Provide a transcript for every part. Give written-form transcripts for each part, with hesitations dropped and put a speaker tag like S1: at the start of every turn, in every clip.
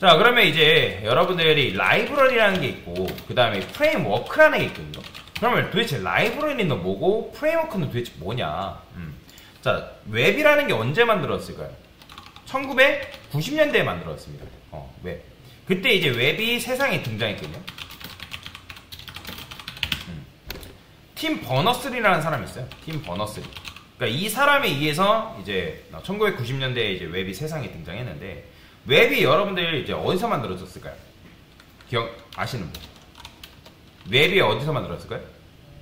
S1: 자, 그러면 이제 여러분들이 라이브러리라는 게 있고 그 다음에 프레임워크라는 게 있거든요. 그러면 도대체 라이브러리는 뭐고 프레임워크는 도대체 뭐냐? 자, 웹이라는 게 언제 만들어졌을까요? 1990년대에 만들어졌습니다. 웹. 그때 이제 웹이 세상에 등장했거든요. 팀 버너스리라는 사람이 있어요. 팀 버너스리. 그러니까 이 사람에 의해서 이제 1990년대에 이제 웹이 세상에 등장했는데, 웹이 여러분들 이제 어디서 만들어졌을까요? 아시는 분? 웹이 어디서 만들어졌을까요?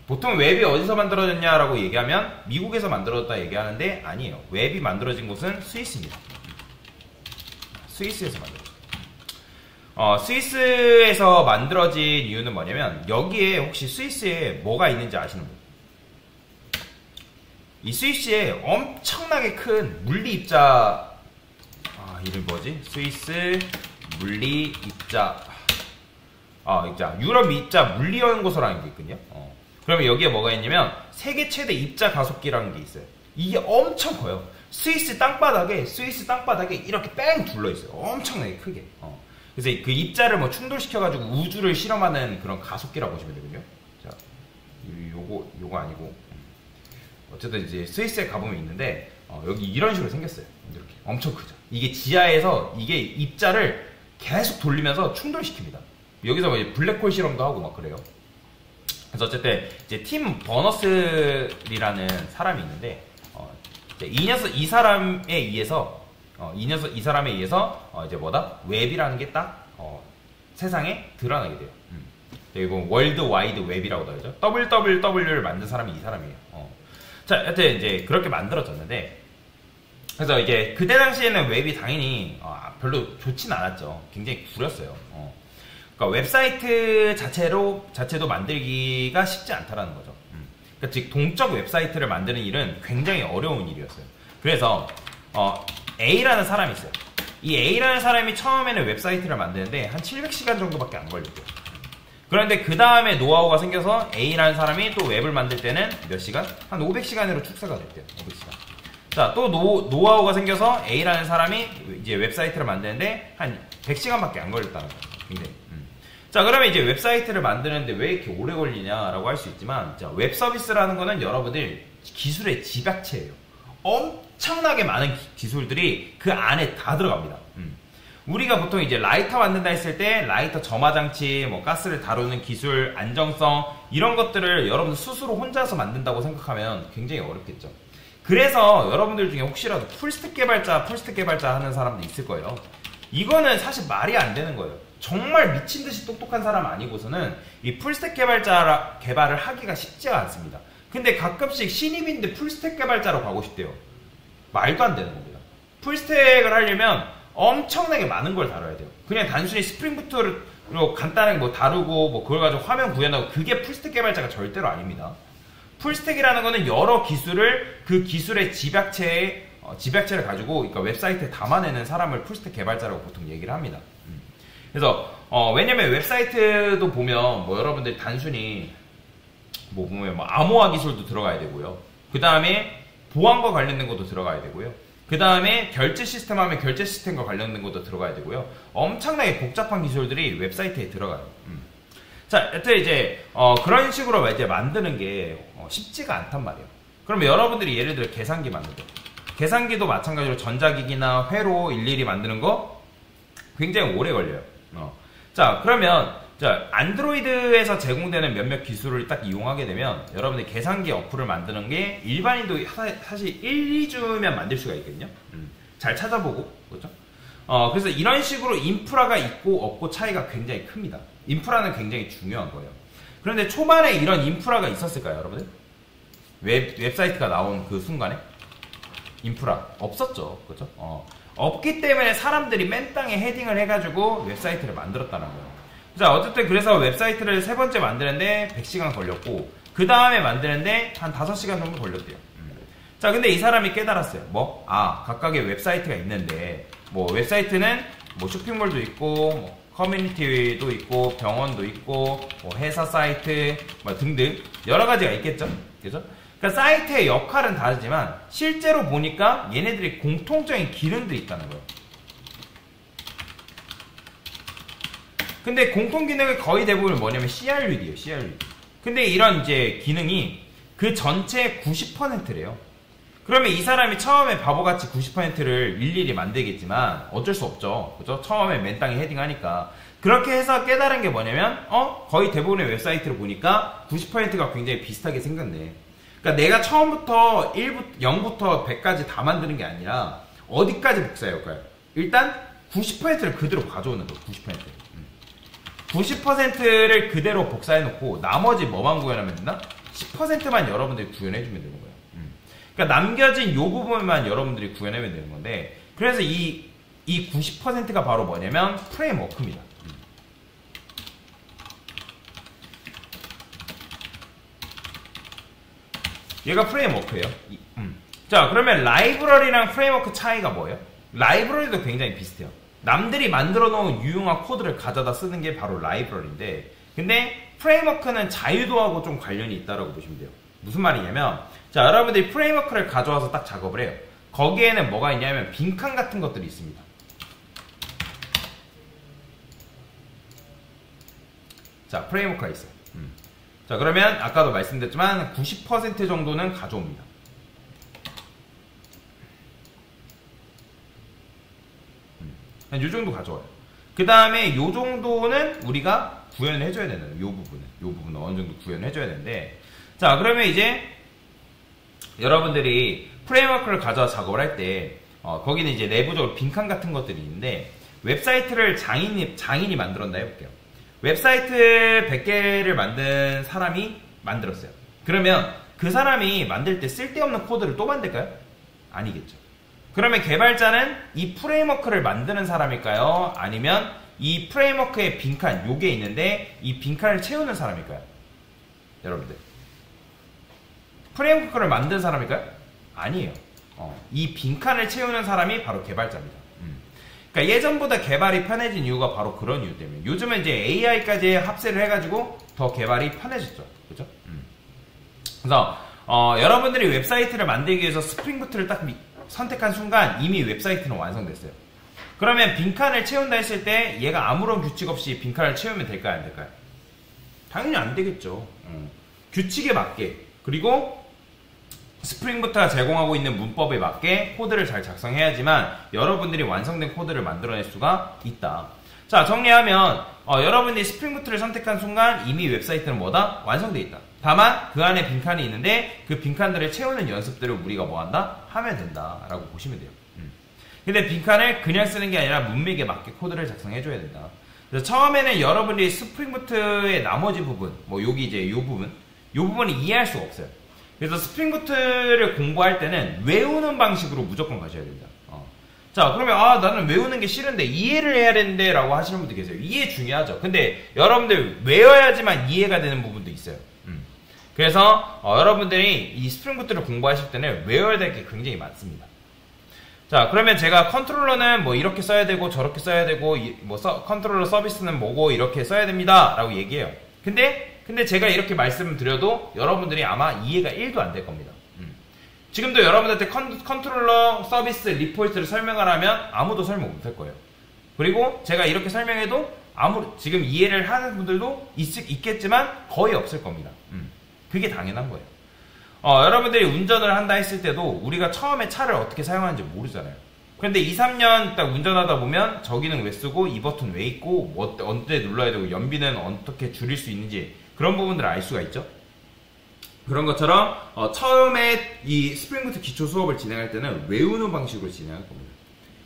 S1: 보통 웹이 어디서 만들어졌냐라고 얘기하면 미국에서 만들어졌다 얘기하는데 아니에요. 웹이 만들어진 곳은 스위스입니다. 스위스에서 만들어졌어요. 스위스에서 만들어진 이유는 뭐냐면, 여기에 혹시 스위스에 뭐가 있는지 아시는 분? 이 스위스에 엄청나게 큰 물리입자, 이름 뭐지? 스위스 물리입자, 유럽 입자 물리연구소라는 게 있거든요. 그러면 여기에 뭐가 있냐면 세계 최대 입자 가속기라는 게 있어요. 이게 엄청 커요. 스위스 땅바닥에 이렇게 뺑 둘러 있어요. 엄청나게 크게. 그래서 그 입자를 뭐 충돌시켜가지고 우주를 실험하는 그런 가속기라고 보시면 되거든요. 자, 요거 아니고. 어쨌든 이제 스위스에 가보면 있는데, 여기 이런 식으로 생겼어요. 이렇게. 엄청 크죠. 이게 지하에서 이게 입자를 계속 돌리면서 충돌시킵니다. 여기서 뭐 블랙홀 실험도 하고 막 그래요. 그래서 어쨌든 이제 팀 버너스리라는 사람이 있는데, 이 사람에 의해서 이제 웹이라는 게 딱 세상에 드러나게 돼요. 이거 월드 와이드 웹이라고도 하죠. WWW를 만든 사람이 이 사람이에요. 자, 여튼 이제 그렇게 만들어졌는데, 그래서 이제 그때 당시에는 웹이 당연히 별로 좋진 않았죠. 굉장히 구렸어요. 그러니까 웹사이트 자체도 만들기가 쉽지 않다라는 거죠. 그러니까 즉 동적 웹사이트를 만드는 일은 굉장히 어려운 일이었어요. 그래서 A라는 사람이 있어요. 이 A라는 사람이 처음에는 웹사이트를 만드는데 한 700시간 정도밖에 안 걸렸대요. 그런데 그 다음에 노하우가 생겨서 A라는 사람이 또 웹을 만들 때는 몇 시간? 한 500시간으로 축소가 됐대요. 500시간. 자, 또 노하우가 생겨서 A라는 사람이 이제 웹사이트를 만드는데 한 100시간밖에 안 걸렸다는 거예요. 굉장히. 자, 그러면 이제 웹사이트를 만드는데 왜 이렇게 오래 걸리냐라고 할 수 있지만, 자, 웹 서비스라는 거는 여러분들 기술의 집약체예요. 엄청나게 많은 기술들이 그 안에 다 들어갑니다. 우리가 보통 이제 라이터 만든다 했을 때 라이터 점화 장치, 뭐 가스를 다루는 기술, 안정성, 이런 것들을 여러분들 스스로 혼자서 만든다고 생각하면 굉장히 어렵겠죠. 그래서 여러분들 중에 혹시라도 풀스택 개발자 하는 사람도 있을 거예요. 이거는 사실 말이 안 되는 거예요. 정말 미친듯이 똑똑한 사람 아니고서는 이 풀스택 개발을 하기가 쉽지가 않습니다. 근데 가끔씩 신입인데 풀스택 개발자로 가고 싶대요. 말도 안 되는 겁니다. 풀스택을 하려면 엄청나게 많은 걸 다뤄야 돼요. 그냥 단순히 스프링부트로 간단하게 뭐 다루고 뭐 그걸 가지고 화면 구현하고, 그게 풀스택 개발자가 절대로 아닙니다. 풀스택이라는 거는 여러 기술을 그 기술의 집약체를 가지고, 그러니까 웹사이트에 담아내는 사람을 풀스택 개발자라고 보통 얘기를 합니다. 그래서 왜냐면 웹사이트도 보면 뭐 여러분들 단순히 뭐 보면 뭐 암호화 기술도 들어가야 되고요. 그 다음에 보안과 관련된 것도 들어가야 되고요. 그 다음에 결제 시스템 하면 결제 시스템과 관련된 것도 들어가야 되고요. 엄청나게 복잡한 기술들이 웹사이트에 들어가요. 자, 여튼 이제 그런 식으로 이제 만드는 게 쉽지가 않단 말이에요. 그러면 여러분들이 예를 들어 계산기 만들죠. 계산기도 마찬가지로 전자기기나 회로 일일이 만드는 거 굉장히 오래 걸려요. 자, 그러면 안드로이드에서 제공되는 몇몇 기술을 딱 이용하게 되면 여러분들 계산기 어플을 만드는 게 일반인도 사실 1, 2주면 만들 수가 있거든요. 잘 찾아보고, 그렇죠? 그래서 이런 식으로 인프라가 있고 없고 차이가 굉장히 큽니다. 인프라는 굉장히 중요한 거예요. 그런데 초반에 이런 인프라가 있었을까요, 여러분들? 웹사이트가 나온 그 순간에? 인프라 없었죠, 그렇죠? 없기 때문에 사람들이 맨 땅에 헤딩을 해가지고 웹사이트를 만들었다는 거예요. 자, 어쨌든 그래서 웹사이트를 세 번째 만드는데 100시간 걸렸고, 그 다음에 만드는데 한 5시간 정도 걸렸대요. 자, 근데 이 사람이 깨달았어요. 각각의 웹사이트가 있는데, 뭐 웹사이트는 뭐 쇼핑몰도 있고, 뭐 커뮤니티도 있고, 병원도 있고, 뭐 회사 사이트 뭐 등등 여러 가지가 있겠죠, 그죠? 그러니까 사이트의 역할은 다르지만 실제로 보니까 얘네들이 공통적인 기능들이 있다는 거예요. 근데 공통 기능의 거의 대부분 뭐냐면 CRUD예요. CRUD. 근데 이런 이제 기능이 그 전체 90%래요. 그러면 이 사람이 처음에 바보같이 90%를 일일이 만들겠지만 어쩔 수 없죠. 그죠? 처음에 맨땅에 헤딩하니까. 그렇게 해서 깨달은 게 뭐냐면 거의 대부분의 웨브사이트를 보니까 90%가 굉장히 비슷하게 생겼네. 그러니까 내가 처음부터 0부터 100까지 다 만드는 게 아니라 어디까지 복사해올까요? 일단 90%를 그대로 가져오는 거예요. 90%를 그대로 복사해놓고 나머지 뭐만 구현하면 되나? 10%만 여러분들이 구현해주면 되는 거예요. 그러니까 남겨진 요 부분만 여러분들이 구현하면 되는 건데, 그래서 이 90%가 바로 뭐냐면 프레임워크입니다. 얘가 프레임워크예요. 자, 그러면 라이브러리랑 프레임워크 차이가 뭐예요? 라이브러리도 굉장히 비슷해요. 남들이 만들어 놓은 유용한 코드를 가져다 쓰는 게 바로 라이브러리인데, 근데 프레임워크는 자유도하고 좀 관련이 있다고 보시면 돼요. 무슨 말이냐면, 자, 여러분들이 프레임워크를 가져와서 딱 작업을 해요. 거기에는 뭐가 있냐면 빈칸 같은 것들이 있습니다. 자, 프레임워크가 있어요. 자, 그러면 아까도 말씀드렸지만 90% 정도는 가져옵니다. 이 정도 가져와요. 그 다음에 이 정도는 우리가 구현을 해줘야 되는 거예요. 이 부분은 어느 정도 구현을 해줘야 되는데, 자, 그러면 이제 여러분들이 프레임워크를 가져와 작업을 할 때 거기는 이제 내부적으로 빈칸 같은 것들이 있는데, 웹사이트를 장인이 만들었나 해볼게요. 웹사이트 100개를 만든 사람이 만들었어요. 그러면 그 사람이 만들 때 쓸데없는 코드를 또 만들까요? 아니겠죠. 그러면 개발자는 이 프레임워크를 만드는 사람일까요? 아니면 이 프레임워크의 빈칸, 요게 있는데 이 빈칸을 채우는 사람일까요? 여러분들, 프레임워크를 만든 사람일까요? 아니에요. 이 빈칸을 채우는 사람이 바로 개발자입니다. 그러니까 예전보다 개발이 편해진 이유가 바로 그런 이유 때문에. 요즘은 이제 AI까지 합세를 해가지고 더 개발이 편해졌죠. 그죠? 그래서 여러분들이 웹사이트를 만들기 위해서 스프링부트를 딱 선택한 순간 이미 웹사이트는 완성됐어요. 그러면 빈칸을 채운다 했을 때 얘가 아무런 규칙 없이 빈칸을 채우면 될까요? 안 될까요? 당연히 안 되겠죠. 규칙에 맞게, 그리고 스프링부트가 제공하고 있는 문법에 맞게 코드를 잘 작성해야지만 여러분들이 완성된 코드를 만들어낼 수가 있다. 자, 정리하면 여러분들이 스프링부트를 선택한 순간 이미 웹사이트는 뭐다? 완성되어 있다. 다만 그 안에 빈칸이 있는데 그 빈칸들을 채우는 연습들을 우리가 뭐한다? 하면 된다 라고 보시면 돼요. 근데 빈칸을 그냥 쓰는 게 아니라 문맥에 맞게 코드를 작성해줘야 된다. 그래서 처음에는 여러분들이 스프링부트의 나머지 부분, 뭐 여기 이제 요 부분을 이해할 수가 없어요. 그래서 스프링부트를 공부할 때는 외우는 방식으로 무조건 가셔야 됩니다. 자, 그러면 나는 외우는 게 싫은데 이해를 해야 되는데 라고 하시는 분들 계세요. 이해 중요하죠. 근데 여러분들 외워야지만 이해가 되는 부분도 있어요. 그래서 여러분들이 이 스프링부트를 공부하실 때는 외워야 될 게 굉장히 많습니다. 자, 그러면 제가 컨트롤러는 뭐 이렇게 써야 되고 저렇게 써야 되고 컨트롤러 서비스는 뭐고 이렇게 써야 됩니다 라고 얘기해요. 근데 제가 이렇게 말씀드려도 여러분들이 아마 이해가 1도 안 될 겁니다. 지금도 여러분들한테 컨트롤러 서비스 리포트를 설명을 하면 아무도 설명 못 할 거예요. 그리고 제가 이렇게 설명해도 지금 이해를 하는 분들도 있겠지만 거의 없을 겁니다. 그게 당연한 거예요. 여러분들이 운전을 한다 했을 때도 우리가 처음에 차를 어떻게 사용하는지 모르잖아요. 그런데 2, 3년 딱 운전하다 보면 저 기능 왜 쓰고 이 버튼 왜 있고 언제 눌러야 되고 연비는 어떻게 줄일 수 있는지 그런 부분들을 알 수가 있죠. 그런 것처럼 처음에 이 스프링부트 기초 수업을 진행할 때는 외우는 방식으로 진행할 겁니다.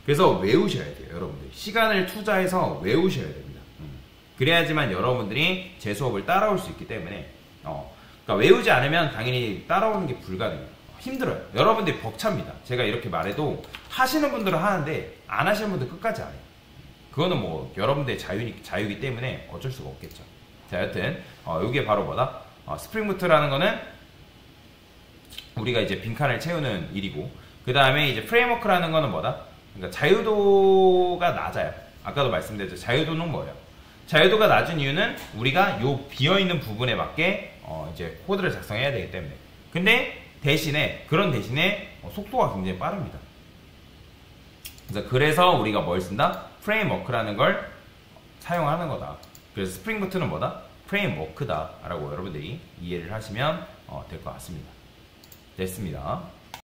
S1: 그래서 외우셔야 돼요. 여러분들 시간을 투자해서 외우셔야 됩니다. 그래야지만 여러분들이 제 수업을 따라올 수 있기 때문에 그러니까 외우지 않으면 당연히 따라오는 게 불가능해요. 힘들어요. 여러분들이 벅찹니다. 제가 이렇게 말해도 하시는 분들은 하는데 안 하시는 분들 끝까지 안 해요. 그거는 뭐 여러분들의 자유이기 때문에 어쩔 수가 없겠죠. 자, 여튼 이게 바로 뭐다? 스프링부트라는 거는 우리가 이제 빈칸을 채우는 일이고, 그 다음에 이제 프레임워크라는 거는 뭐다? 그러니까 자유도가 낮아요. 아까도 말씀드렸죠. 자유도는 뭐예요? 자유도가 낮은 이유는 우리가 요 비어있는 부분에 맞게 이제 코드를 작성해야 되기 때문에. 근데 그런 대신에 속도가 굉장히 빠릅니다. 그래서 우리가 뭘 쓴다? 프레임워크라는 걸 사용하는 거다. 그래서 스프링 부트는 뭐다? 프레임워크다 라고 여러분들이 이해를 하시면 될 것 같습니다. 됐습니다.